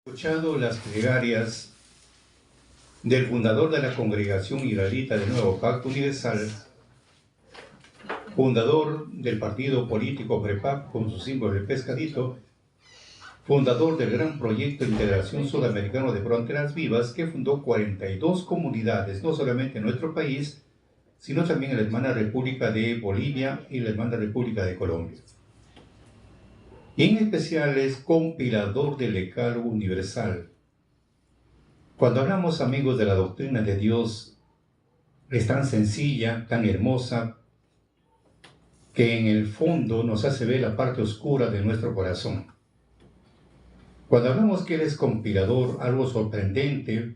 Escuchado las plegarias del fundador de la Congregación Israelita del Nuevo Pacto Universal, fundador del partido político PREPAP con su símbolo el pescadito, fundador del gran proyecto de integración sudamericano de fronteras vivas, que fundó 42 comunidades, no solamente en nuestro país, sino también en la hermana República de Bolivia y la hermana República de Colombia. Y en especial es compilador del Decálogo Universal. Cuando hablamos, amigos, de la doctrina de Dios, es tan sencilla, tan hermosa, que en el fondo nos hace ver la parte oscura de nuestro corazón. Cuando hablamos que Él es compilador, algo sorprendente,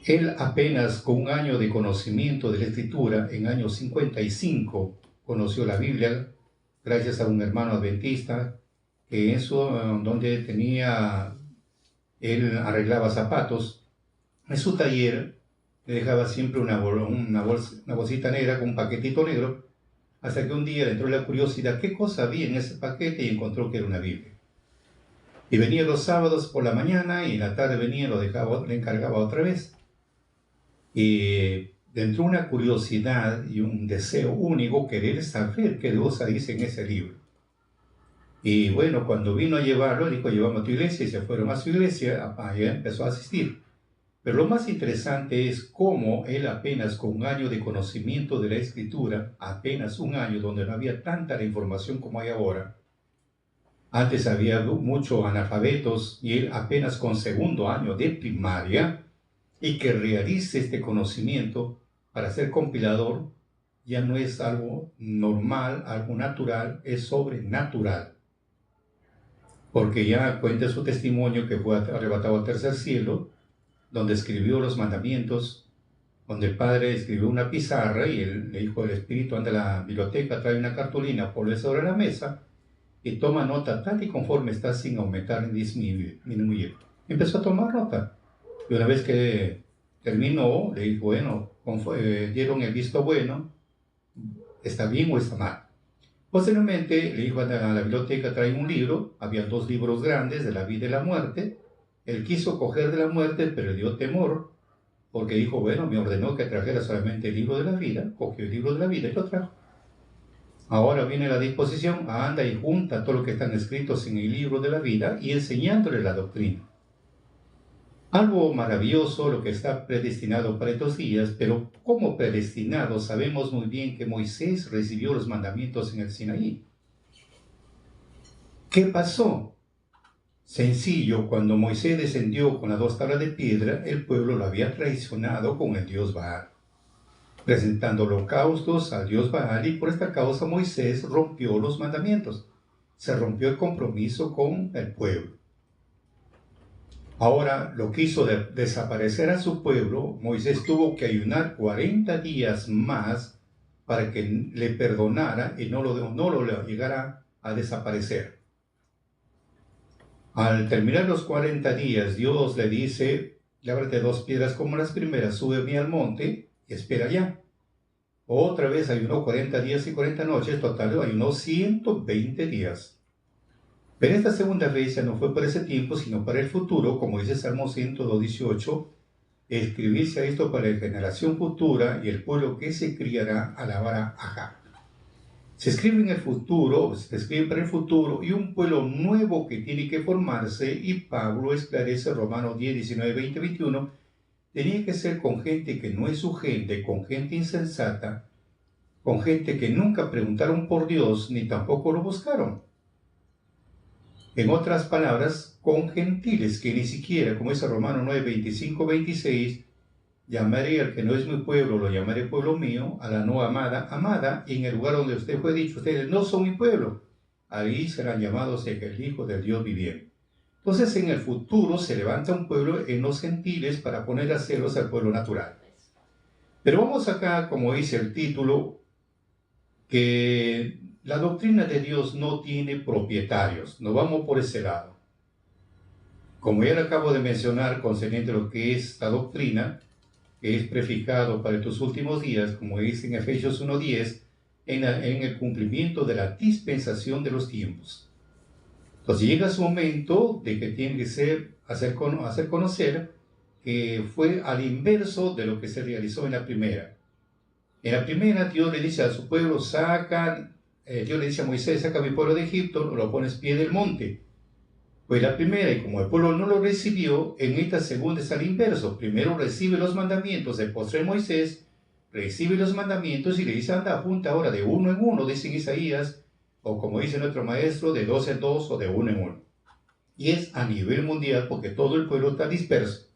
Él apenas con un año de conocimiento de la Escritura, en año 55, conoció la Biblia, gracias a un hermano adventista, que donde él arreglaba zapatos, en su taller le dejaba siempre una bolsita negra con un paquetito negro, hasta que un día le entró la curiosidad qué cosa había en ese paquete y encontró que era una Biblia. Y venía los sábados por la mañana y en la tarde venía, le encargaba otra vez. Y dentro de una curiosidad y un deseo único, querer saber qué cosa dice en ese libro. Y bueno, cuando vino a llevarlo, dijo, llévame a tu iglesia, y se fueron a su iglesia, allá empezó a asistir. Pero lo más interesante es cómo él, apenas con un año de conocimiento de la Escritura, apenas un año donde no había tanta la información como hay ahora, antes había muchos analfabetos, y él apenas con segundo año de primaria, y que realice este conocimiento para ser compilador, ya no es algo normal, algo natural, es sobrenatural. Porque ya cuenta su testimonio que fue arrebatado al tercer cielo, donde escribió los mandamientos, donde el Padre escribió una pizarra y él le dijo al Espíritu, anda a la biblioteca, trae una cartulina, ponle sobre la mesa y toma nota tal y conforme está, sin aumentar ni disminuir. Empezó a tomar nota. Y una vez que terminó, le dijo, bueno, dieron el visto bueno, ¿está bien o está mal? Posteriormente le dijo a la biblioteca, trae un libro, había 2 libros grandes de la vida y la muerte. Él quiso coger de la muerte, pero le dio temor, porque dijo, bueno, me ordenó que trajera solamente el libro de la vida, cogió el libro de la vida y lo trajo. Ahora viene la disposición, anda y junta todo lo que están escritos en el libro de la vida y enseñándole la doctrina. Algo maravilloso lo que está predestinado para estos días, pero como predestinado sabemos muy bien que Moisés recibió los mandamientos en el Sinaí. ¿Qué pasó? Sencillo, cuando Moisés descendió con las 2 tablas de piedra, el pueblo lo había traicionado con el dios Baal, presentando holocaustos al dios Baal, y por esta causa Moisés rompió los mandamientos. Se rompió el compromiso con el pueblo. Ahora lo quiso desaparecer a su pueblo. Moisés tuvo que ayunar 40 días más para que le perdonara y no lo llegara a desaparecer. Al terminar los 40 días, Dios le dice, lábrate 2 piedras como las primeras, súbeme al monte y espera allá. Otra vez ayunó 40 días y 40 noches, total ayunó 120 días. Pero esta segunda vez ya no fue para ese tiempo, sino para el futuro, como dice Salmo 118, escribirse a esto para la generación futura y el pueblo que se criará alabará a Jah. Se escribe en el futuro, se escribe para el futuro y un pueblo nuevo que tiene que formarse, y Pablo esclarece Romanos 10, 19, 20, 21, tenía que ser con gente que no es su gente, con gente insensata, con gente que nunca preguntaron por Dios ni tampoco lo buscaron. En otras palabras, con gentiles que ni siquiera, como dice Romanos 9, 25, 26, llamaré al que no es mi pueblo, lo llamaré pueblo mío, a la no amada, amada, y en el lugar donde usted fue dicho, ustedes no son mi pueblo, ahí serán llamados el Hijo del Dios viviente. Entonces, en el futuro se levanta un pueblo en los gentiles para poner a celos al pueblo natural. Pero vamos acá, como dice el título, que la doctrina de Dios no tiene propietarios. Nos vamos por ese lado. Como ya le acabo de mencionar, concerniente a lo que es la doctrina, que es prefijado para estos últimos días, como dice en Efesios 1:10, en el cumplimiento de la dispensación de los tiempos. Entonces llega su momento de que tiene que hacer conocer que fue al inverso de lo que se realizó en la primera. En la primera, Dios le dice a su pueblo, Dios le dice a Moisés, saca a mi pueblo de Egipto, lo pones pie del monte. Pues la primera, y como el pueblo no lo recibió, en esta segunda es al inverso. Primero recibe los mandamientos, de postre Moisés recibe los mandamientos y le dice, anda, apunta ahora de uno en uno, dice Isaías, o como dice nuestro maestro, de dos en dos o de uno en uno. Y es a nivel mundial porque todo el pueblo está disperso.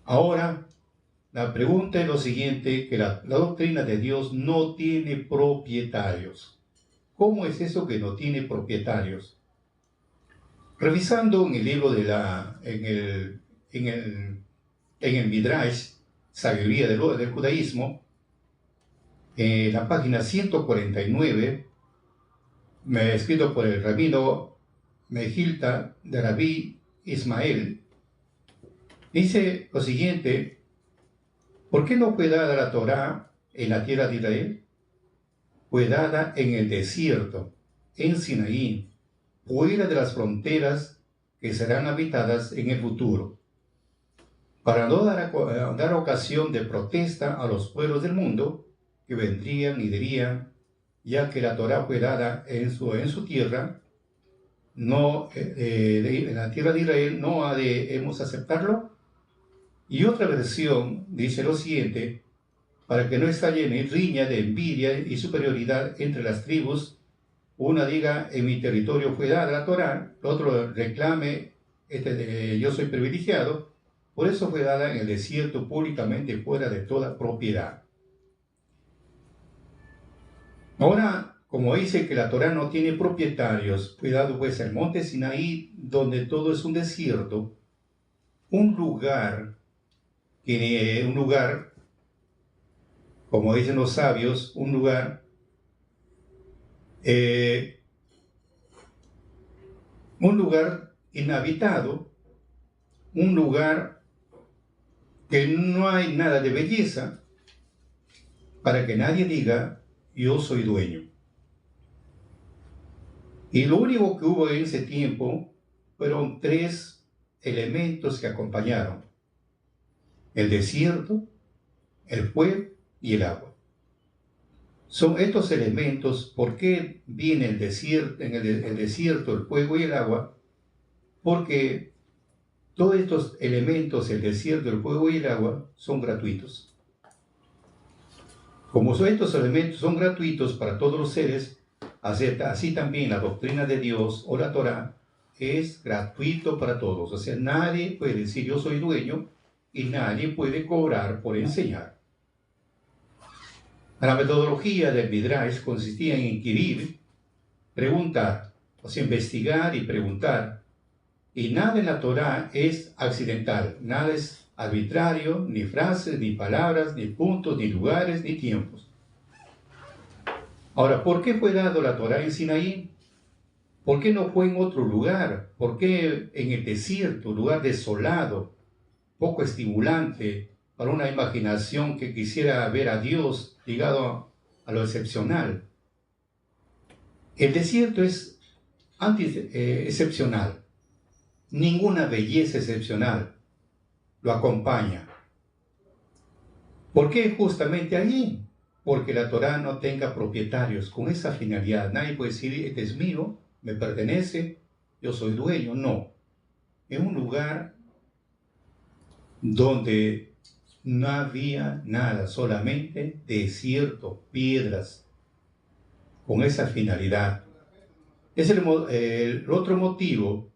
Ahora, la pregunta es lo siguiente, que la doctrina de Dios no tiene propietarios. ¿Cómo es eso que no tiene propietarios? Revisando en el libro en el Midrash, Sabiduría del Judaísmo, en la página 149, escrito por el rabino Mejilta de Rabí Ismael, dice lo siguiente: ¿por qué no fue dada la Torá en la tierra de Israel? Fue dada en el desierto, en Sinaí, fuera de las fronteras que serán habitadas en el futuro, para no dar ocasión de protesta a los pueblos del mundo que vendrían y dirían, ya que la Torá fue dada en su tierra, en la tierra de Israel, no hemos aceptarlo. Y otra versión dice lo siguiente: para que no estalle en riña de envidia y superioridad entre las tribus, una diga, en mi territorio fue dada la Torá, el otro reclame, yo soy privilegiado, por eso fue dada en el desierto públicamente fuera de toda propiedad. Ahora, como dice que la Torá no tiene propietarios, fue dado pues el monte Sinaí, donde todo es un desierto, un lugar, como dicen los sabios, un lugar inhabitado, un lugar que no hay nada de belleza, para que nadie diga, yo soy dueño. Y lo único que hubo en ese tiempo fueron tres elementos que acompañaron: el desierto, el fuego y el agua. Son estos elementos. ¿Por qué viene el desierto, el desierto, el fuego y el agua? Porque todos estos elementos, el desierto, el fuego y el agua, son gratuitos. Como estos elementos son gratuitos para todos los seres, así también la doctrina de Dios o la Torá es gratuito para todos. O sea, nadie puede decir yo soy dueño y nadie puede cobrar por enseñar. La metodología del Midrash consistía en inquirir, preguntar, o sea, investigar y preguntar. Y nada en la Torá es accidental, nada es arbitrario, ni frases, ni palabras, ni puntos, ni lugares, ni tiempos. Ahora, ¿por qué fue dado la Torá en Sinaí? ¿Por qué no fue en otro lugar? ¿Por qué en el desierto, lugar desolado, poco estimulante para una imaginación que quisiera ver a Dios ligado a lo excepcional? El desierto es excepcional. Ninguna belleza excepcional lo acompaña. ¿Por qué justamente allí? Porque la Torá no tenga propietarios con esa finalidad. Nadie puede decir, este es mío, me pertenece, yo soy dueño. No. Es un lugar donde no había nada, solamente desierto, piedras, con esa finalidad. El otro motivo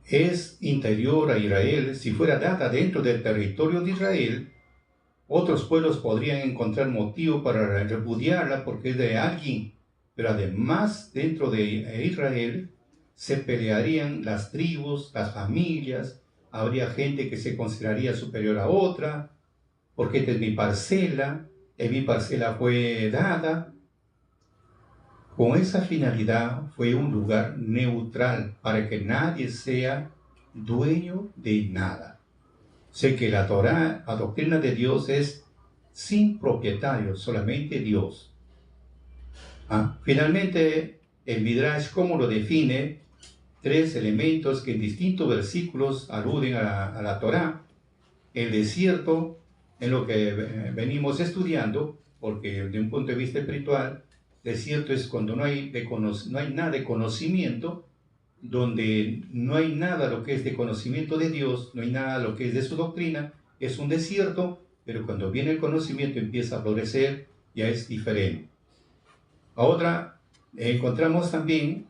es interior a Israel. Si fuera dada dentro del territorio de Israel, otros pueblos podrían encontrar motivo para repudiarla porque es de alguien, pero además dentro de Israel se pelearían las tribus, las familias, habría gente que se consideraría superior a otra, porque esta es mi parcela fue dada. Con esa finalidad fue un lugar neutral para que nadie sea dueño de nada. Sé que la Torá, la doctrina de Dios es sin propietarios, solamente Dios. Finalmente, El Midrash, ¿cómo lo define? Tres elementos que en distintos versículos aluden a la Torá. El desierto, en lo que venimos estudiando, porque de un punto de vista espiritual, desierto es cuando no hay nada de conocimiento, donde no hay nada lo que es de conocimiento de Dios, no hay nada lo que es de su doctrina, es un desierto, pero cuando viene el conocimiento empieza a florecer, ya es diferente. Ahora, encontramos también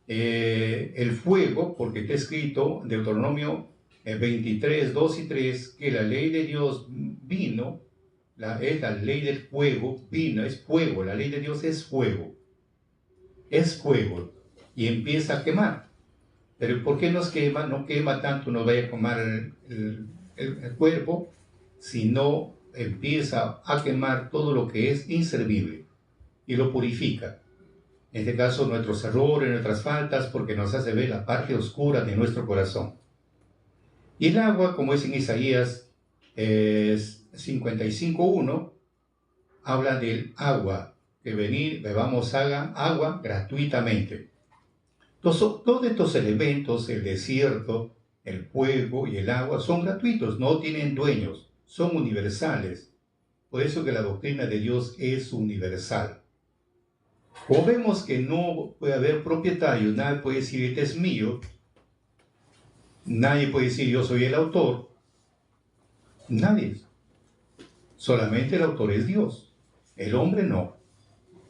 el fuego, porque está escrito, Deuteronomio 23, 2 y 3, que la ley de Dios vino, es la ley del fuego, vino, es fuego, la ley de Dios es fuego, y empieza a quemar. Pero ¿por qué nos quema? No quema tanto, no vaya a quemar el cuerpo, sino empieza a quemar todo lo que es inservible y lo purifica. En este caso, nuestros errores, nuestras faltas, porque nos hace ver la parte oscura de nuestro corazón. Y el agua, como es en Isaías 55:1, habla del agua, que venir, bebamos agua gratuitamente. Entonces, todos estos elementos, el desierto, el fuego y el agua, son gratuitos, no tienen dueños, son universales. Por eso que la doctrina de Dios es universal. Como vemos que no puede haber propietarios, nadie puede decir este es mío, nadie puede decir yo soy el autor, nadie. Solamente el autor es Dios, el hombre no.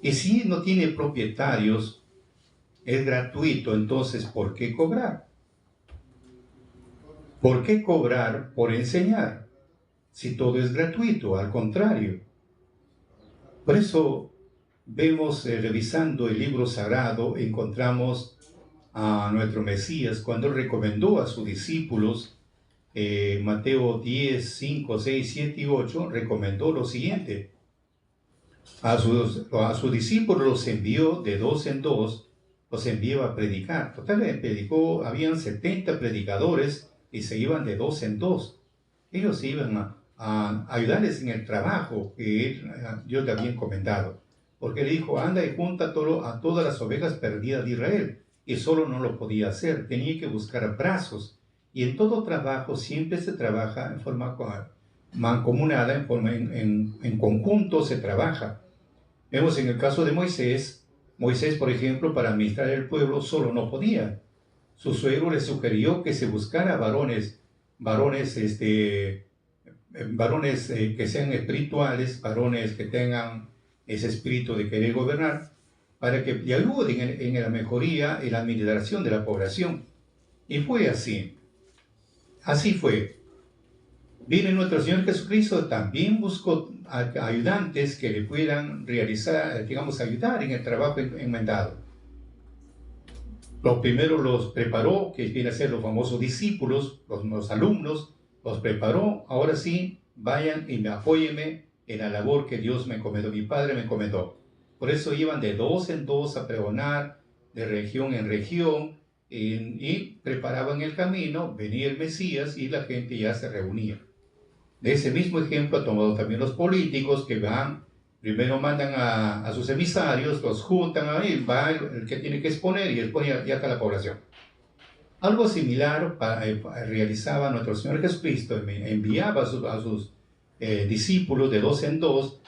Y si no tiene propietarios, es gratuito, entonces ¿por qué cobrar? ¿Por qué cobrar por enseñar? Si todo es gratuito, al contrario. Por eso vemos, revisando el libro sagrado, encontramos a nuestro Mesías cuando recomendó a sus discípulos, Mateo 10, 5, 6, 7 y 8, recomendó lo siguiente. A sus discípulos los envió de dos en dos, los envió a predicar. Total, predicó, habían 70 predicadores y se iban de dos en dos. Ellos iban a ayudarles en el trabajo que Dios le había encomendado. Porque le dijo, anda y junta a todas las ovejas perdidas de Israel. Y solo no lo podía hacer, tenía que buscar brazos. Y en todo trabajo siempre se trabaja en forma mancomunada, en conjunto se trabaja. Vemos en el caso de Moisés, por ejemplo, para administrar el pueblo solo no podía. Su suegro le sugirió que se buscara varones que sean espirituales, varones que tengan ese espíritu de querer gobernar, para que le ayuden en la mejoría y la administración de la población. Y fue así. Así fue. Viene nuestro Señor Jesucristo, también buscó ayudantes que le puedan realizar, ayudar en el trabajo encomendado. Los primeros los preparó, que vienen a ser los famosos discípulos, los alumnos, los preparó. Ahora sí, vayan y apóyenme en la labor que Dios me encomendó, mi Padre me encomendó. Por eso iban de dos en dos a pregonar, de región en región, y preparaban el camino, venía el Mesías y la gente ya se reunía. De ese mismo ejemplo ha tomado también los políticos que van, primero mandan a sus emisarios, los juntan ahí, va el que tiene que exponer y expone ya está la población. Algo similar realizaba nuestro Señor Jesucristo, enviaba a sus discípulos de dos en dos,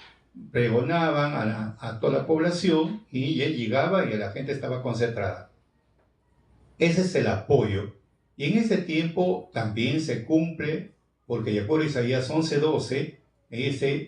pregonaban a toda la población y él llegaba y la gente estaba concentrada. Ese es el apoyo. Y en ese tiempo también se cumple, porque de acuerdo a Isaías 11:12,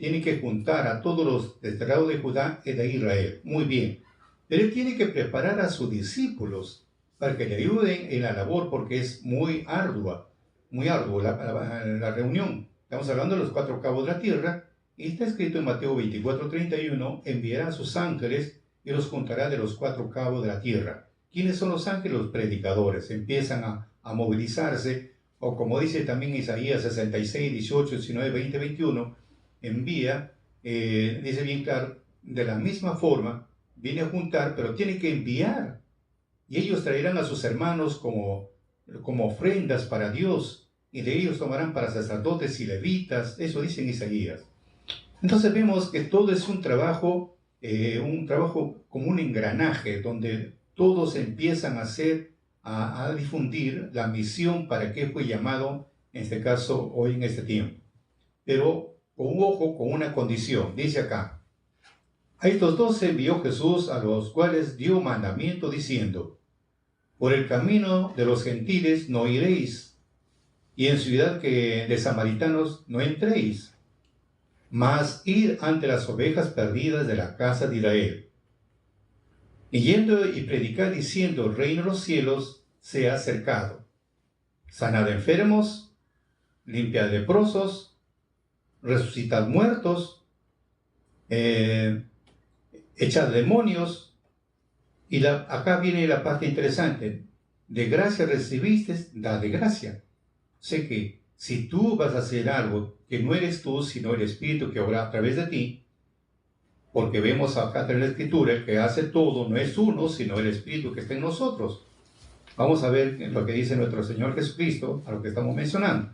tiene que juntar a todos los desterrados de Judá y de Israel. Muy bien. Pero él tiene que preparar a sus discípulos para que le ayuden en la labor, porque es muy ardua la reunión. Estamos hablando de los 4 cabos de la tierra, y está escrito en Mateo 24:31, enviará a sus ángeles y los juntará de los 4 cabos de la tierra. ¿Quiénes son los ángeles? Los predicadores. Empiezan a movilizarse, o como dice también Isaías 66, 18, 19, 20, 21, envía, dice bien claro, de la misma forma, viene a juntar, pero tiene que enviar. Y ellos traerán a sus hermanos como ofrendas para Dios, y de ellos tomarán para sacerdotes y levitas. Eso dice en Isaías. Entonces vemos que todo es un trabajo un trabajo como un engranaje donde todos empiezan a hacer, a difundir la misión para que fue llamado, en este caso, hoy en este tiempo. Pero con un ojo, con una condición, dice acá: a estos 12 envió Jesús, a los cuales dio mandamiento diciendo: por el camino de los gentiles no iréis, y en ciudad de samaritanos no entréis, mas id ante las ovejas perdidas de la casa de Israel. Y yendo y predicar diciendo: el reino de los cielos se ha acercado. Sanad enfermos, limpiad leprosos, resucitad muertos, echad demonios. Y acá viene la parte interesante: de gracia recibiste, da de gracia. Sé que si tú vas a hacer algo que no eres tú, sino el Espíritu que obra a través de ti, porque vemos acá en la Escritura, el que hace todo no es uno, sino el Espíritu que está en nosotros. Vamos a ver lo que dice nuestro Señor Jesucristo, a lo que estamos mencionando.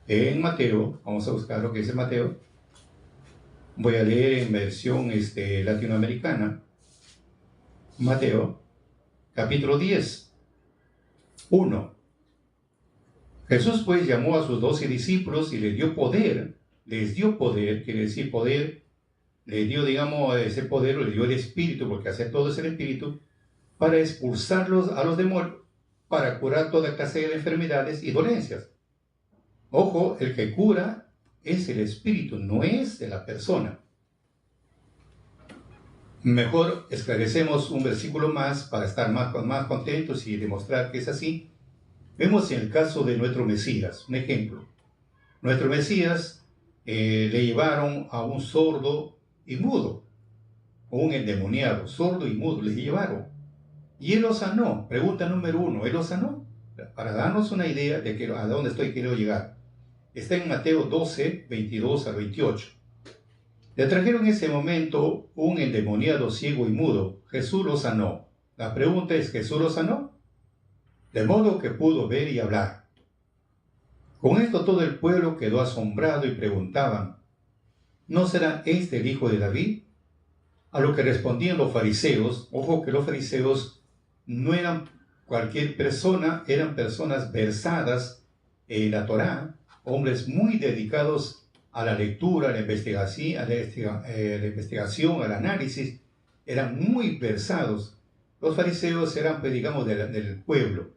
En Mateo, vamos a buscar lo que dice Mateo. Voy a leer en versión latinoamericana. Mateo, capítulo 10, 1. Jesús pues llamó a sus 12 discípulos y les dio poder, quiere decir poder, le dio, digamos, ese poder, le dio el Espíritu, porque hace todo es el Espíritu, para expulsarlos a los demonios, para curar toda clase de enfermedades y dolencias. Ojo, el que cura es el Espíritu, no es de la persona. Mejor esclarecemos un versículo más para estar más contentos y demostrar que es así. Vemos en el caso de nuestro Mesías, un ejemplo. Nuestro Mesías le llevaron a un sordo y mudo, o un endemoniado, sordo y mudo, le llevaron. Y él lo sanó. Pregunta número 1, ¿él lo sanó? Para darnos una idea de a dónde estoy queriendo llegar. Está en Mateo 12, 22 al 28. Le trajeron en ese momento un endemoniado ciego y mudo. Jesús lo sanó. La pregunta es: ¿Jesús lo sanó? De modo que pudo ver y hablar. Con esto todo el pueblo quedó asombrado y preguntaban: ¿no será este el hijo de David? A lo que respondían los fariseos. Ojo que los fariseos no eran cualquier persona, eran personas versadas en la Torá, hombres muy dedicados a la lectura, a la investigación, al análisis, eran muy versados. Los fariseos eran, pues, digamos, del pueblo.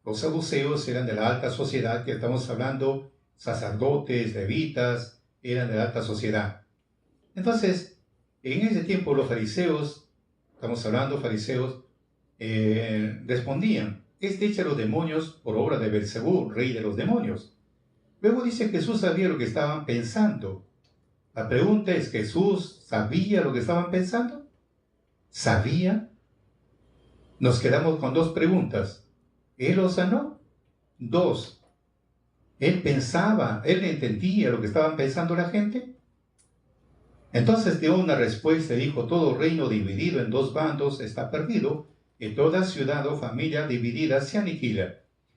Los saduceos eran de la alta sociedad, que estamos hablando, sacerdotes, levitas, eran de la alta sociedad. Entonces, en ese tiempo los fariseos, estamos hablando fariseos, respondían: este echa a los demonios por obra de Belzebú, rey de los demonios. Luego dice: Jesús sabía lo que estaban pensando. La pregunta es: ¿Jesús sabía lo que estaban pensando? ¿Sabía? Nos quedamos con dos preguntas. ¿Él lo sanó? 2. ¿Él pensaba, él entendía lo que estaban pensando la gente? Entonces dio una respuesta y dijo: todo reino dividido en 2 bandos está perdido, y toda ciudad o familia dividida se aniquila.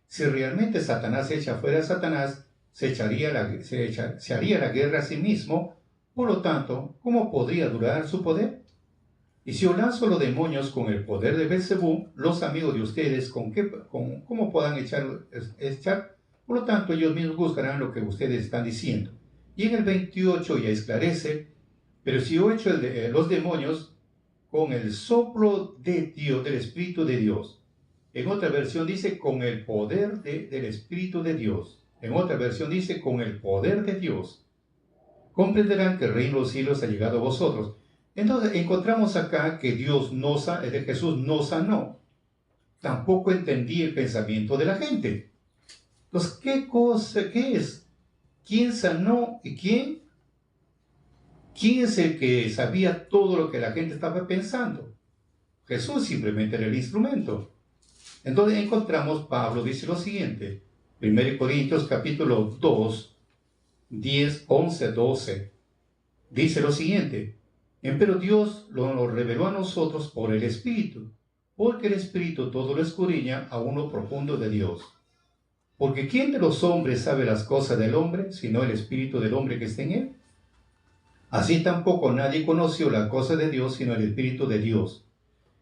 Si realmente Satanás echa fuera a Satanás, se haría la guerra a sí mismo. Por lo tanto, ¿cómo podría durar su poder? Y si yo lanzo los demonios con el poder de Belzebú, los amigos de ustedes, ¿cómo podrán echar? Por lo tanto, ellos mismos buscarán lo que ustedes están diciendo. Y en el 28 ya esclarece: pero si yo echo los demonios con el soplo de Dios, del Espíritu de Dios. En otra versión dice: con el poder del Espíritu de Dios. En otra versión dice: con el poder de Dios. Comprenderán que el reino de los cielos ha llegado a vosotros. Entonces encontramos acá que Jesús no sanó. Tampoco entendía el pensamiento de la gente. Entonces, ¿qué es? ¿Quién sanó y quién? ¿Quién es el que sabía todo lo que la gente estaba pensando? Jesús simplemente era el instrumento. Entonces encontramos, Pablo dice lo siguiente, 1 Corintios capítulo 2, 10, 11, 12. Dice lo siguiente: pero Dios lo reveló a nosotros por el Espíritu, porque el Espíritu todo lo escudriña a uno profundo de Dios. Porque ¿quién de los hombres sabe las cosas del hombre, sino el Espíritu del hombre que está en él? Así tampoco nadie conoció la cosa de Dios sino el Espíritu de Dios.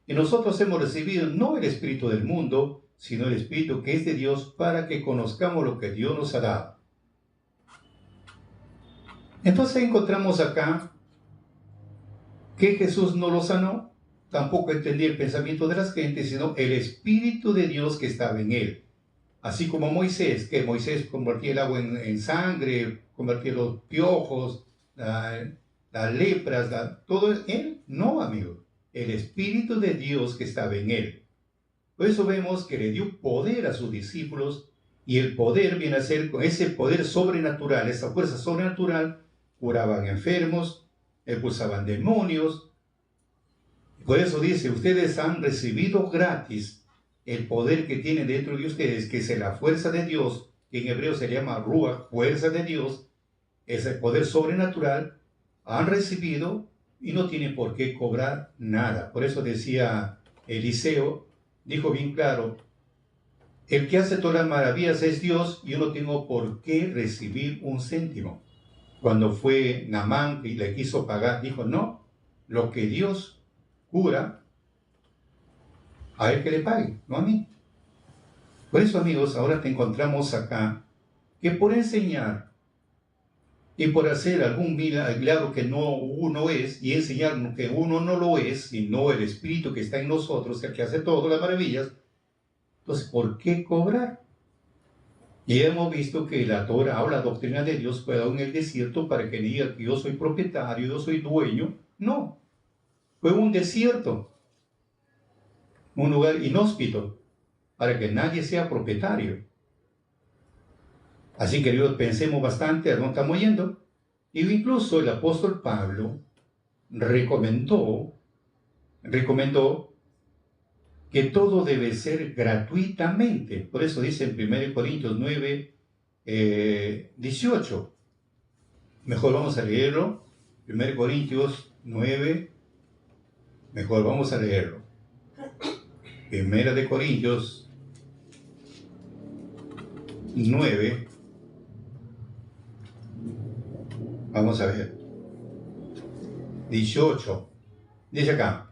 Y nosotros hemos recibido no el Espíritu del mundo, sino el Espíritu que es de Dios, para que conozcamos lo que Dios nos ha dado. Entonces encontramos acá que Jesús no lo sanó, tampoco entendía el pensamiento de las gentes, sino el Espíritu de Dios que estaba en él. Así como Moisés, que Moisés convertía el agua en sangre, convertía los piojos, las lepras, todo él, no, amigo. El Espíritu de Dios que estaba en él. Por eso vemos que le dio poder a sus discípulos, y el poder viene a ser con ese poder sobrenatural, esa fuerza sobrenatural, curaban enfermos, expulsaban demonios. Por eso dice, ustedes han recibido gratis el poder que tiene dentro de ustedes, que es la fuerza de Dios, que en hebreo se llama Ruach, fuerza de Dios, ese poder sobrenatural, han recibido y no tienen por qué cobrar nada. Por eso decía Eliseo, dijo bien claro, el que hace todas las maravillas es Dios, y yo no tengo por qué recibir un céntimo. Cuando fue Naamán y le quiso pagar, dijo, no, lo que Dios cura, a él que le pague, no a mí. Por eso, amigos, ahora te encontramos acá, que por enseñar y por hacer algún milagro que no uno es, y enseñar que uno no lo es, sino el Espíritu que está en nosotros, el que hace todas las maravillas, entonces, ¿por qué cobrar? Y hemos visto que la Torah o la doctrina de Dios fue dado en el desierto para que diga que yo soy propietario, yo soy dueño. No, fue un desierto, un lugar inhóspito, para que nadie sea propietario. Así que Dios, pensemos bastante a dónde estamos yendo. Y incluso el apóstol Pablo recomendó que todo debe ser gratuitamente. Por eso dice en 1 Corintios 9, 18. Mejor vamos a leerlo. 1 Corintios 9, mejor vamos a leerlo. 1 de Corintios 9, vamos a ver, 18, dice acá,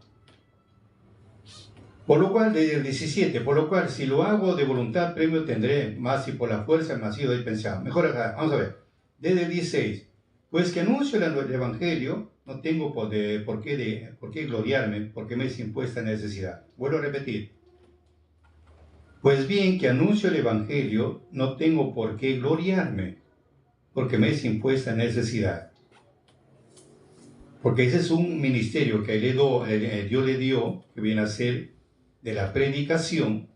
por lo cual, desde el 17, por lo cual, si lo hago de voluntad, premio tendré, más si por la fuerza, más si doy pensado. Mejor acá, vamos a ver, desde el 16, pues que anuncio el Evangelio, no tengo por qué gloriarme, porque me es impuesta necesidad. Vuelvo a repetir. Pues bien, que anuncio el Evangelio, no tengo por qué gloriarme, porque me es impuesta necesidad. Porque ese es un ministerio que Dios le dio, que viene a ser de la predicación.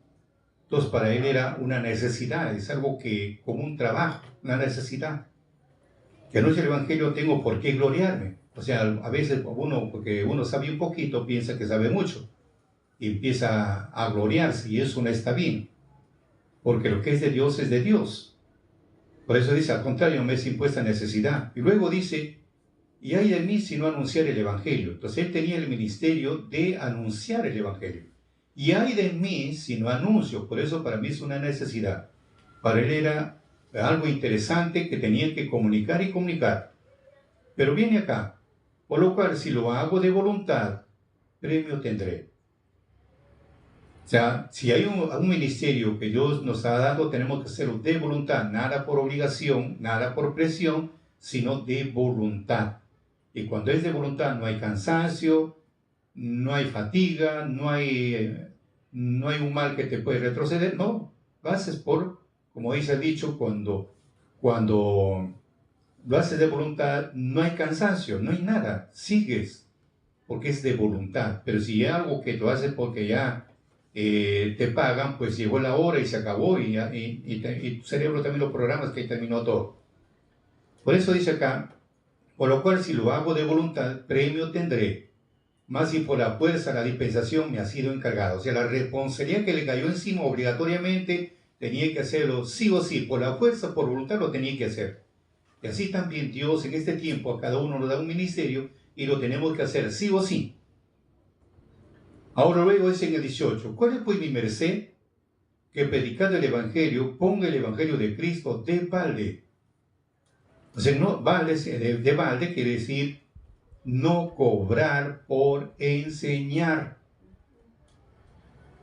Entonces para él era una necesidad, es algo que, como un trabajo, una necesidad. Que anuncio el Evangelio, no tengo por qué gloriarme. O sea, a veces porque uno sabe un poquito, piensa que sabe mucho, y empieza a gloriarse, y eso no está bien, porque lo que es de Dios es de Dios. Por eso dice, al contrario, me es impuesta necesidad. Y luego dice, y ay de mí si no anunciar el Evangelio. Entonces él tenía el ministerio de anunciar el Evangelio. Y ay de mí si no anuncio. Por eso para mí es una necesidad. Para él era algo interesante que tenía que comunicar y comunicar. Pero viene acá, por lo cual si lo hago de voluntad, premio tendré. O sea, si hay un ministerio que Dios nos ha dado, tenemos que hacerlo de voluntad, nada por obligación, nada por presión, sino de voluntad. Y cuando es de voluntad no hay cansancio, no hay fatiga, no hay un mal que te puede retroceder, no, lo haces como dice el dicho, cuando lo haces de voluntad, no hay cansancio, no hay nada, sigues, porque es de voluntad. Pero si hay algo que lo haces porque ya te pagan, pues llegó la hora y se acabó, y tu cerebro también lo programas que ahí terminó todo. Por eso dice acá, por lo cual si lo hago de voluntad, premio tendré, más si por la fuerza la dispensación me ha sido encargada. O sea, la responsabilidad que le cayó encima obligatoriamente, tenía que hacerlo sí o sí, por la fuerza, por voluntad lo tenía que hacer. Y así también Dios en este tiempo a cada uno nos da un ministerio y lo tenemos que hacer sí o sí. Ahora luego dice en el 18, ¿cuál es pues mi merced? Que predicando el Evangelio, ponga el Evangelio de Cristo de balde. O sea, no balde, de balde quiere decir no cobrar por enseñar.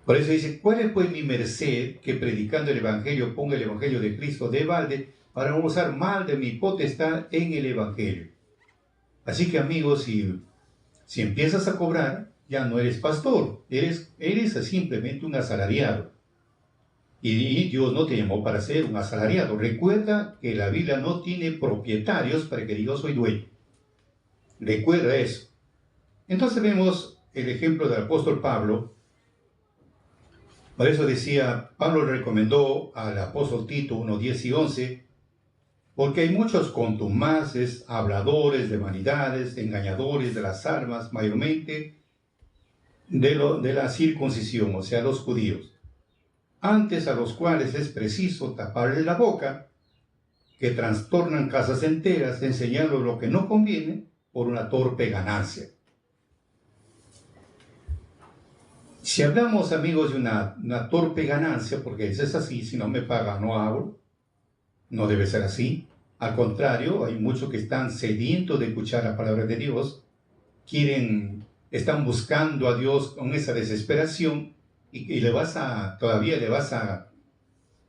Por eso dice, ¿cuál es pues mi merced que predicando el Evangelio ponga el Evangelio de Cristo de balde para no usar mal de mi potestad en el Evangelio? Así que amigos, si empiezas a cobrar, ya no eres pastor, eres simplemente un asalariado. Y Dios no te llamó para ser un asalariado. Recuerda que la Biblia no tiene propietarios para que yo soy dueño. Recuerda eso. Entonces vemos el ejemplo del apóstol Pablo. Por eso decía, Pablo le recomendó al apóstol Tito 1, 10 y 11, porque hay muchos contumaces, habladores de vanidades, engañadores de las almas, mayormente de la circuncisión, o sea, los judíos, antes a los cuales es preciso taparles la boca, que trastornan casas enteras enseñando lo que no conviene por una torpe ganancia. Si hablamos, amigos, de una torpe ganancia, porque eso es así, si no me paga no hago, no debe ser así. Al contrario, hay muchos que están sedientos de escuchar la palabra de Dios, están buscando a Dios con esa desesperación y todavía le vas a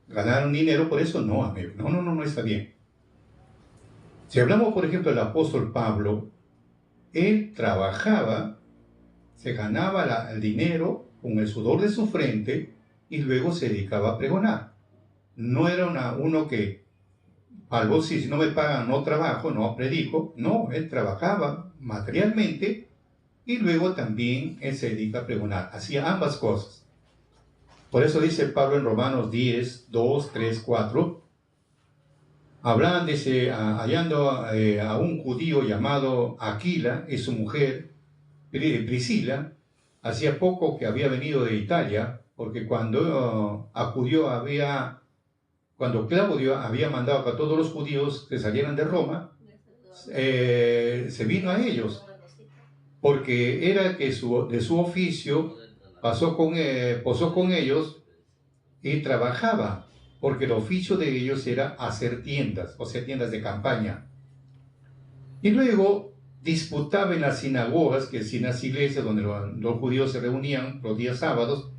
ganar un dinero por eso. No, amigo, no está bien. Si hablamos, por ejemplo, del apóstol Pablo, él trabajaba, se ganaba el dinero con el sudor de su frente y luego se dedicaba a pregonar. No era uno que, algo si no me pagan no trabajo, no predico. No, él trabajaba materialmente y luego también él se dedica a pregonar. Hacía ambas cosas. Por eso dice Pablo en Romanos 10, 2, 3, 4, hablan, dice, hallando a un judío llamado Aquila y su mujer Priscila, hacía poco que había venido de Italia, porque cuando Claudio había mandado a todos los judíos que salieran de Roma, se vino a ellos, porque era que de su oficio posó con ellos y trabajaba, porque el oficio de ellos era hacer tiendas, o sea, tiendas de campaña. Y luego disputaba en las sinagogas, que es en las iglesias donde los judíos se reunían los días sábados,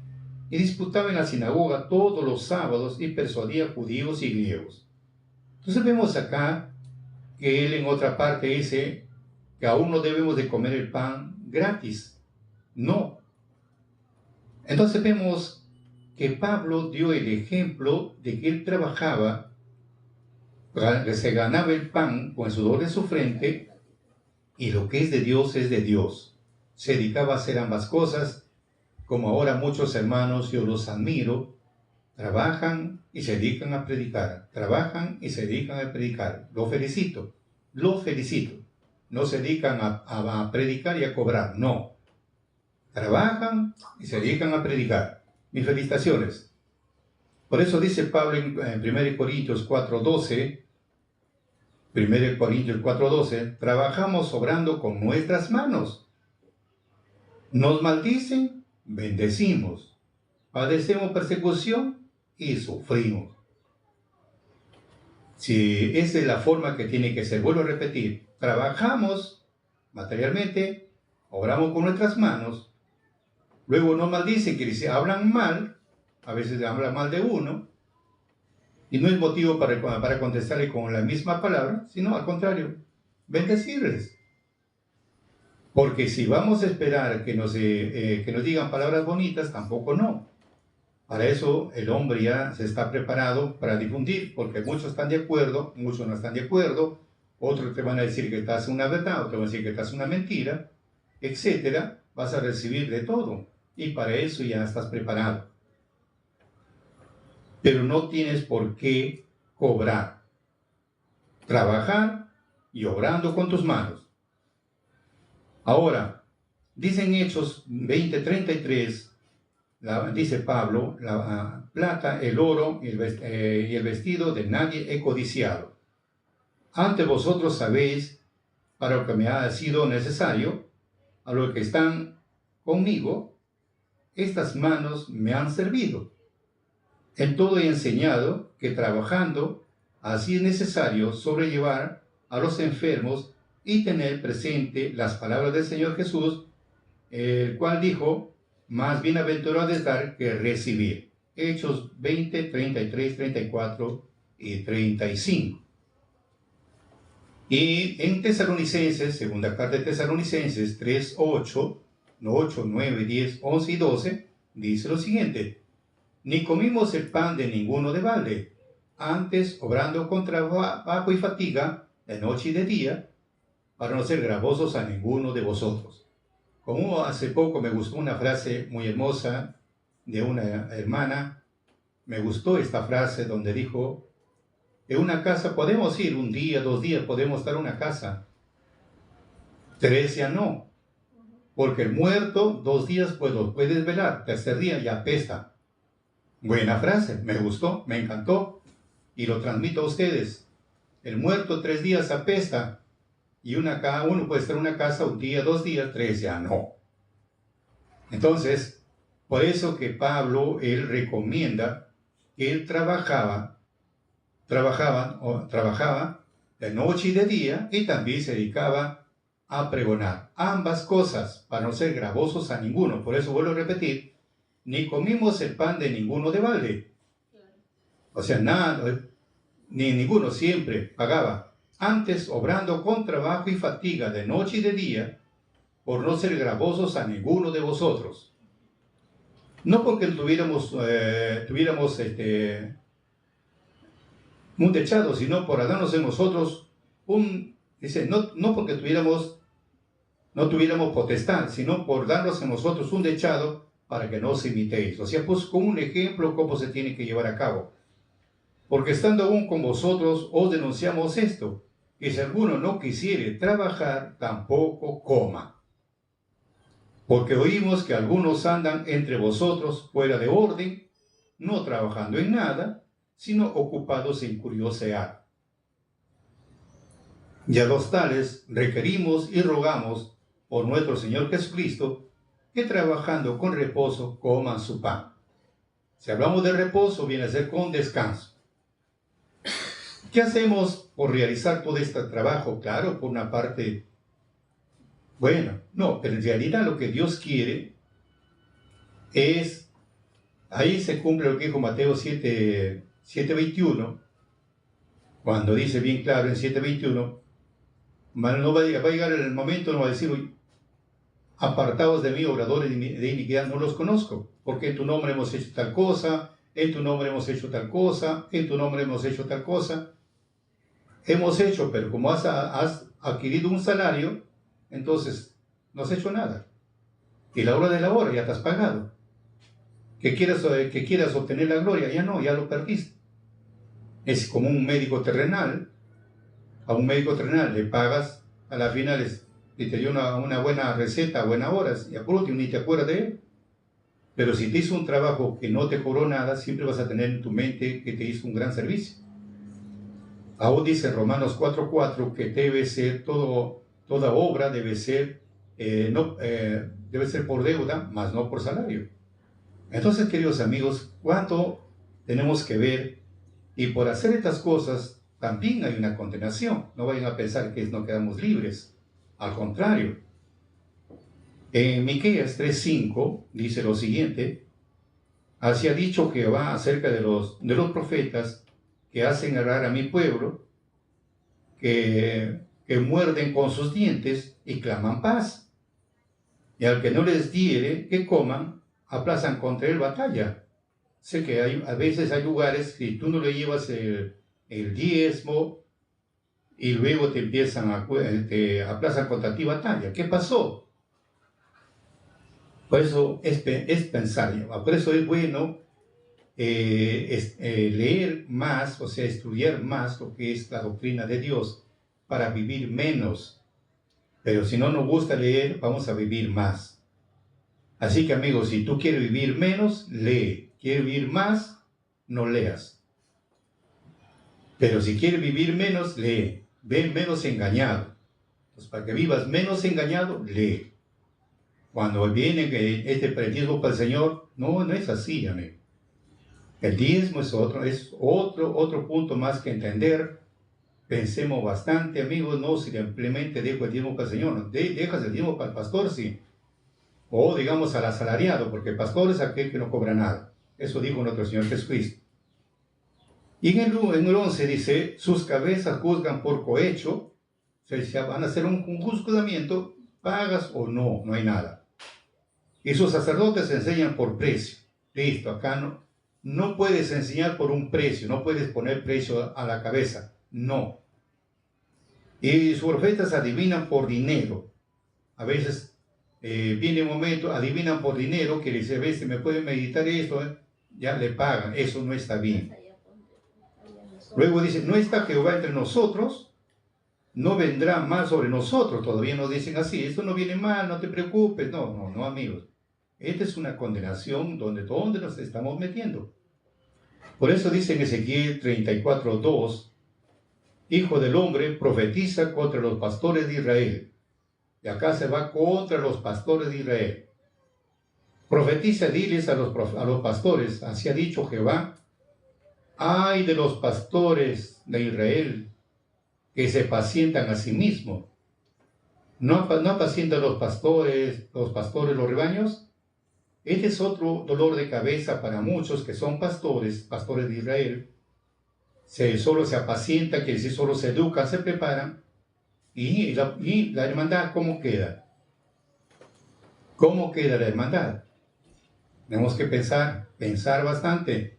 y disputaba en la sinagoga todos los sábados y persuadía a judíos y griegos. Entonces vemos acá que él en otra parte dice que aún no debemos de comer el pan gratis. No. Entonces vemos que Pablo dio el ejemplo de que él trabajaba, que se ganaba el pan con el sudor de su frente, y lo que es de Dios es de Dios. Se dedicaba a hacer ambas cosas, como ahora muchos hermanos, yo los admiro, trabajan y se dedican a predicar, trabajan y se dedican a predicar. Lo felicito. No se dedican a predicar y a cobrar, no. Trabajan y se dedican a predicar. Mis felicitaciones. Por eso dice Pablo en 1 Corintios 4:12, 1 Corintios 4:12, trabajamos obrando con nuestras manos. Nos maldicen, bendecimos. Padecemos persecución y sufrimos. Si esa es la forma que tiene que ser, vuelvo a repetir, trabajamos materialmente, obramos con nuestras manos, luego nos maldicen, que dice, hablan mal, a veces hablan mal de uno, y no es motivo para contestarle con la misma palabra, sino al contrario, bendecirles. Porque si vamos a esperar que nos digan palabras bonitas, tampoco no. Para eso el hombre ya se está preparado para difundir, porque muchos están de acuerdo, muchos no están de acuerdo, otros te van a decir que estás una verdad, otros te van a decir que estás una mentira, etcétera. Vas a recibir de todo, y para eso ya estás preparado. Pero no tienes por qué cobrar. Trabajar y obrando con tus manos. Ahora, dice en Hechos 20:33, dice Pablo, la plata, el oro y el vestido de nadie he codiciado. Ante vosotros sabéis, para lo que me ha sido necesario, a los que están conmigo, estas manos me han servido. En todo he enseñado que trabajando, así es necesario sobrellevar a los enfermos y tener presente las palabras del Señor Jesús, el cual dijo, más bienaventurado es dar que recibir. Hechos 20, 33, 34 y 35. Y en Tesalonicenses, segunda carta de Tesalonicenses 3, 8, 9, 10, 11 y 12, dice lo siguiente: ni comimos el pan de ninguno de balde, antes obrando con trabajo y fatiga, de noche y de día, para no ser gravosos a ninguno de vosotros. Como hace poco me gustó una frase muy hermosa de una hermana, me gustó esta frase donde dijo, en una casa podemos ir un día, 2 días, podemos estar en una casa. Teresa no, porque el muerto 2 días puedes velar, tercer día ya apesta. Buena frase, me gustó, me encantó y lo transmito a ustedes. El muerto 3 días apesta y cada uno puede estar en una casa 1 día, 2 días, 3 ya no. Entonces, por eso que Pablo, él recomienda que él trabajaba de noche y de día y también se dedicaba a pregonar. Ambas cosas, para no ser gravosos a ninguno. Por eso vuelvo a repetir, ni comimos el pan de ninguno de balde. O sea, nada, ni ninguno siempre pagaba. Antes, obrando con trabajo y fatiga de noche y de día, por no ser gravosos a ninguno de vosotros. No porque tuviéramos un techado, sino por darnos en nosotros no porque no tuviéramos potestad, sino por darnos en nosotros un techado para que no os imitéis. O sea, pues con un ejemplo cómo se tiene que llevar a cabo. Porque estando aún con vosotros os denunciamos esto, que si alguno no quisiere trabajar, tampoco coma. Porque oímos que algunos andan entre vosotros fuera de orden, no trabajando en nada, sino ocupados en curiosear. Y a los tales requerimos y rogamos por nuestro Señor Jesucristo, que trabajando con reposo coman su pan. Si hablamos de reposo, viene a ser con descanso. ¿Qué hacemos por realizar todo este trabajo? Claro, por una parte, bueno, no, pero en realidad lo que Dios quiere es, ahí se cumple lo que dijo Mateo 7:21, cuando dice bien claro en 7:21, no va a llegar el momento, no va a decir, apartados de mí, obradores de iniquidad, no los conozco, porque en tu nombre hemos hecho tal cosa, en tu nombre hemos hecho tal cosa, en tu nombre hemos hecho tal cosa. Hemos hecho, pero como has adquirido un salario, entonces no has hecho nada. Y la hora de la hora ya te has pagado. Que quieras obtener la gloria, ya no, ya lo perdiste. Es como un médico terrenal. A un médico terrenal le pagas, a las finales y te dio una buena receta, buenas horas, y por último ni te acuerdas de él. Pero si te hizo un trabajo que no te cobró nada, siempre vas a tener en tu mente que te hizo un gran servicio. Aún dice Romanos 4:4 que debe ser toda obra debe ser por deuda, mas no por salario. Entonces, queridos amigos, ¿cuánto tenemos que ver? Y por hacer estas cosas también hay una condenación. No vayan a pensar que no quedamos libres. Al contrario. En Miqueas 3:5 dice lo siguiente: así ha dicho Jehová acerca de los profetas que hacen errar a mi pueblo, que muerden con sus dientes y claman paz. Y al que no les diere que coman, aplazan contra él batalla. Sé que a veces hay lugares que tú no le llevas el diezmo y luego te aplazan contra ti batalla. ¿Qué pasó? Por eso es pensar, por eso es bueno leer más, o sea, estudiar más lo que es la doctrina de Dios para vivir menos. Pero si no nos gusta leer, vamos a vivir más. Así que, amigos, si tú quieres vivir menos, lee. ¿Quieres vivir más? No leas. Pero si quieres vivir menos, lee. Ven menos engañado. Entonces, para que vivas menos engañado, lee. Cuando viene este diezmo para el Señor, no es así, amigo. El diezmo es otro punto más que entender, pensemos bastante, amigos, no simplemente dejo el diezmo para el Señor, no, dejas el diezmo para el pastor, sí, o digamos al asalariado, porque el pastor es aquel que no cobra nada. Eso dijo nuestro Señor Jesucristo. Y en el 11 dice, sus cabezas juzgan por cohecho, o sea, van a hacer un juzgamiento, pagas o no, no hay nada. Y sus sacerdotes enseñan por precio. Listo, acá no puedes enseñar por un precio, no puedes poner precio a la cabeza, no. Y sus profetas adivinan por dinero. A veces viene un momento, adivinan por dinero, que dice, a veces me pueden meditar esto, ya le pagan, eso no está bien. Luego dice, no está Jehová entre nosotros, no vendrá mal sobre nosotros. Todavía nos dicen así, esto no viene mal, no te preocupes. No, amigos. Esta es una condenación donde nos estamos metiendo. Por eso dice en Ezequiel 34:2, Hijo del hombre, profetiza contra los pastores de Israel. Y acá se va contra los pastores de Israel. Profetiza, diles a los pastores, así ha dicho Jehová, ay de los pastores de Israel, que se pacientan a sí mismos. ¿No apacientan los pastores los rebaños? Este es otro dolor de cabeza para muchos que son pastores de Israel. Solo se apacientan, que si solo se educan, se preparan. ¿Y la hermandad cómo queda? ¿Cómo queda la hermandad? Tenemos que pensar bastante.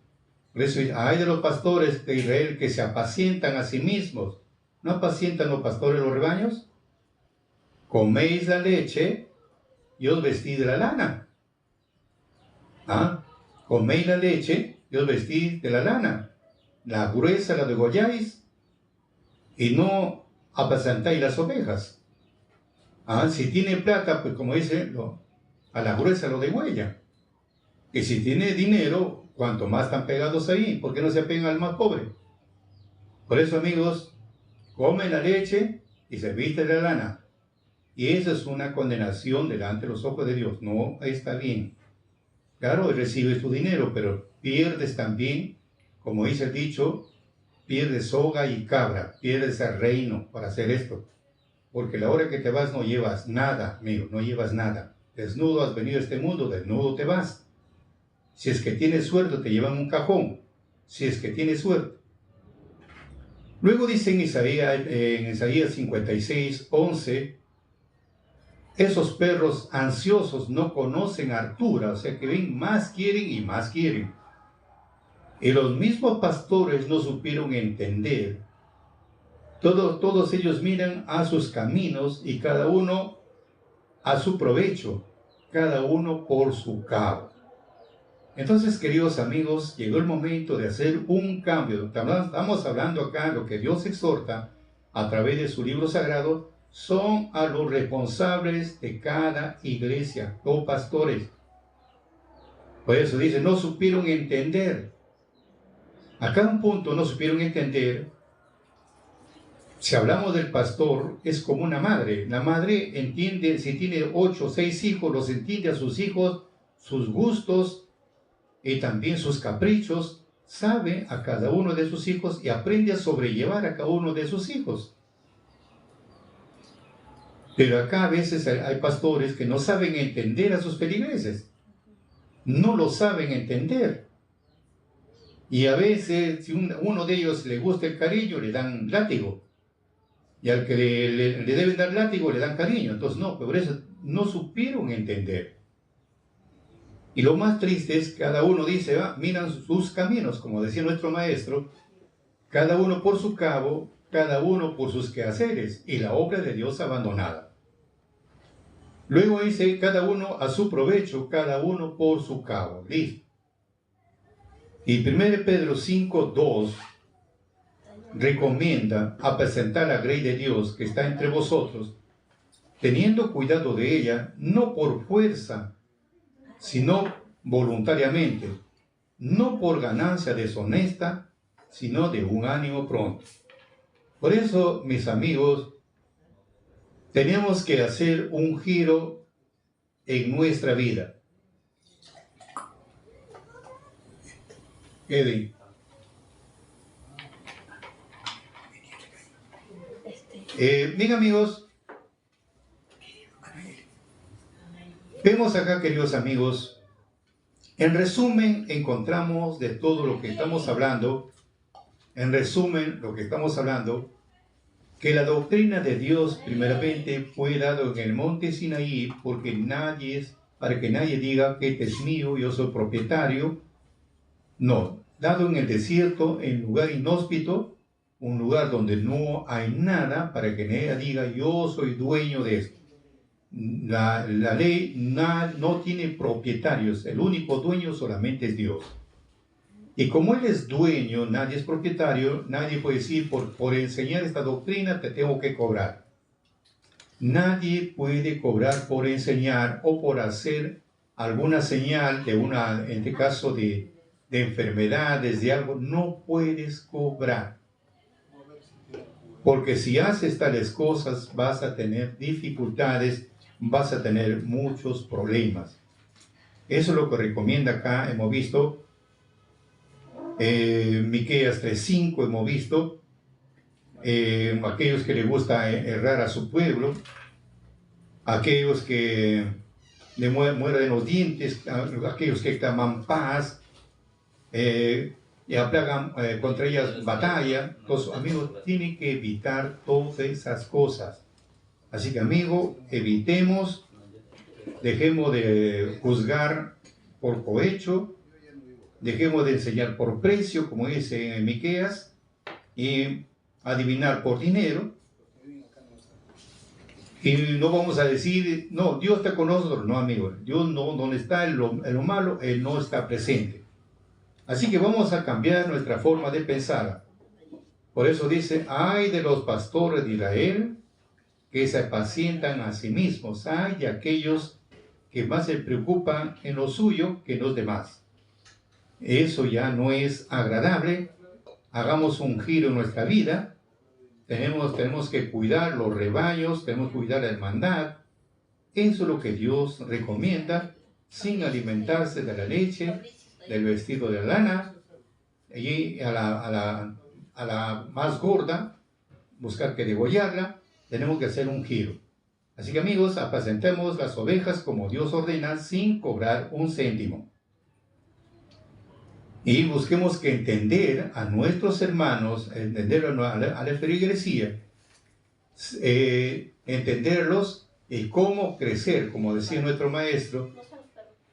Por eso, hay de los pastores de Israel que se apacientan a sí mismos. ¿No apacientan los pastores los rebaños? Coméis la leche y os vestís de la lana. Coméis la leche y os vestís de la lana. La gruesa la degolláis y no apacentáis las ovejas. Si tiene plata, pues como dice, a la gruesa lo degüella. Y si tiene dinero, cuanto más están pegados ahí, ¿por qué no se apegan al más pobre? Por eso, amigos, comen la leche y se visten de la lana. Y eso es una condenación delante de los ojos de Dios. No está bien. Claro, recibes tu dinero, pero pierdes también, como dice el dicho, pierdes soga y cabra, pierdes el reino para hacer esto. Porque la hora que te vas no llevas nada, amigo, no llevas nada. Desnudo has venido a este mundo, desnudo te vas. Si es que tienes suerte, te llevan un cajón. Si es que tienes suerte. Luego dice en Isaías 56:11, esos perros ansiosos no conocen hartura, o sea que ven, más quieren y más quieren. Y los mismos pastores no supieron entender. Todos ellos miran a sus caminos y cada uno a su provecho, cada uno por su cabo. Entonces, queridos amigos, llegó el momento de hacer un cambio. Estamos hablando acá, lo que Dios exhorta a través de su libro sagrado, son a los responsables de cada iglesia, los pastores. Por eso dice, no supieron entender. Acá un punto no supieron entender. Si hablamos del pastor, es como una madre. La madre entiende, si tiene 8 o 6 hijos, los entiende a sus hijos, sus gustos y también sus caprichos, sabe a cada uno de sus hijos y aprende a sobrellevar a cada uno de sus hijos. Pero acá a veces hay pastores que no saben entender a sus feligreses. No lo saben entender. Y a veces, si uno de ellos le gusta el cariño, le dan látigo. Y al que le deben dar látigo, le dan cariño. Entonces, no, por eso no supieron entender. Y lo más triste es que cada uno dice, miran sus caminos, como decía nuestro maestro, cada uno por su cabo, cada uno por sus quehaceres, y la obra de Dios abandonada. Luego dice, cada uno a su provecho, cada uno por su cabo. Listo. Y 1 Pedro 5:2 recomienda apacentar la grey de Dios que está entre vosotros, teniendo cuidado de ella, no por fuerza, sino voluntariamente, no por ganancia deshonesta, sino de un ánimo pronto. Por eso, mis amigos, tenemos que hacer un giro en nuestra vida. Eddie. Bien amigos, vemos acá, queridos amigos, en resumen encontramos de todo lo que estamos hablando, que la doctrina de Dios primeramente fue dado en el monte Sinaí para que nadie diga que este es mío, yo soy propietario. No, dado en el desierto, en lugar inhóspito, un lugar donde no hay nada para que nadie diga yo soy dueño de esto. La ley no tiene propietarios, el único dueño solamente es Dios. Y como Él es dueño, nadie es propietario, nadie puede decir por enseñar esta doctrina te tengo que cobrar. Nadie puede cobrar por enseñar o por hacer alguna señal en este caso de enfermedades, de algo, no puedes cobrar. Porque si haces tales cosas vas a tener dificultades, vas a tener muchos problemas. Eso es lo que recomienda acá, hemos visto, Miqueas 3:5, hemos visto, aquellos que les gusta errar a su pueblo, aquellos que le muerden los dientes, aquellos que claman paz, y aplagan contra ellas batalla. Los amigos tienen que evitar todas esas cosas. Así que amigo, evitemos, dejemos de juzgar por cohecho, dejemos de enseñar por precio, como dice en Miqueas, y adivinar por dinero. Y no vamos a decir, no, Dios está con nosotros. No, amigo, Dios no, donde está en lo malo, Él no está presente. Así que vamos a cambiar nuestra forma de pensar. Por eso dice, ay de los pastores de Israel que se apacientan a sí mismos, ay de aquellos que más se preocupan en lo suyo que en los demás. Eso ya no es agradable. Hagamos un giro en nuestra vida. Tenemos que cuidar los rebaños, tenemos que cuidar la hermandad. Eso es lo que Dios recomienda, sin alimentarse de la leche, del vestido de lana, y a la más gorda, buscar que degollarla. Tenemos que hacer un giro. Así que amigos, apacentemos las ovejas como Dios ordena, sin cobrar un céntimo. Y busquemos que entender a nuestros hermanos, entender a la feligresía, entenderlos y cómo crecer, como decía nuestro maestro.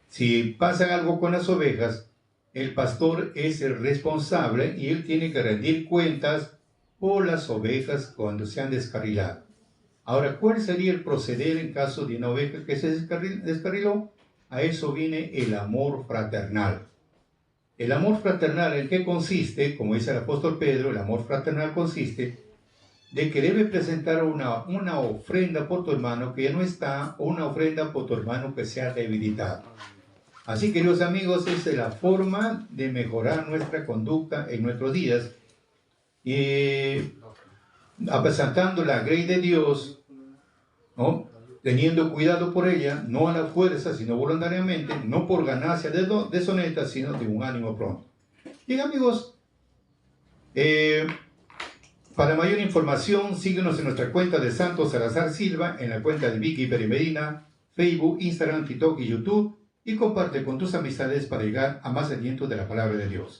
Si pasa algo con las ovejas, el pastor es el responsable y él tiene que rendir cuentas por las ovejas cuando se han descarrilado. Ahora, ¿cuál sería el proceder en caso de una oveja que se descarriló? A eso viene el amor fraternal. El amor fraternal, ¿en qué consiste? Como dice el apóstol Pedro, el amor fraternal consiste de que debe presentar una ofrenda por tu hermano que ya no está, o una ofrenda por tu hermano que se ha debilitado. Así, queridos amigos, esta es la forma de mejorar nuestra conducta en nuestros días, presentando la grey de Dios, ¿no? Teniendo cuidado por ella, no a la fuerza, sino voluntariamente, no por ganancia deshonesta, sino de un ánimo pronto. Bien, amigos, para mayor información, síguenos en nuestra cuenta de Santos Salazar Silva, en la cuenta de Vicky Pérez Medina, Facebook, Instagram, TikTok y YouTube, y comparte con tus amistades para llegar a más aliento de la palabra de Dios.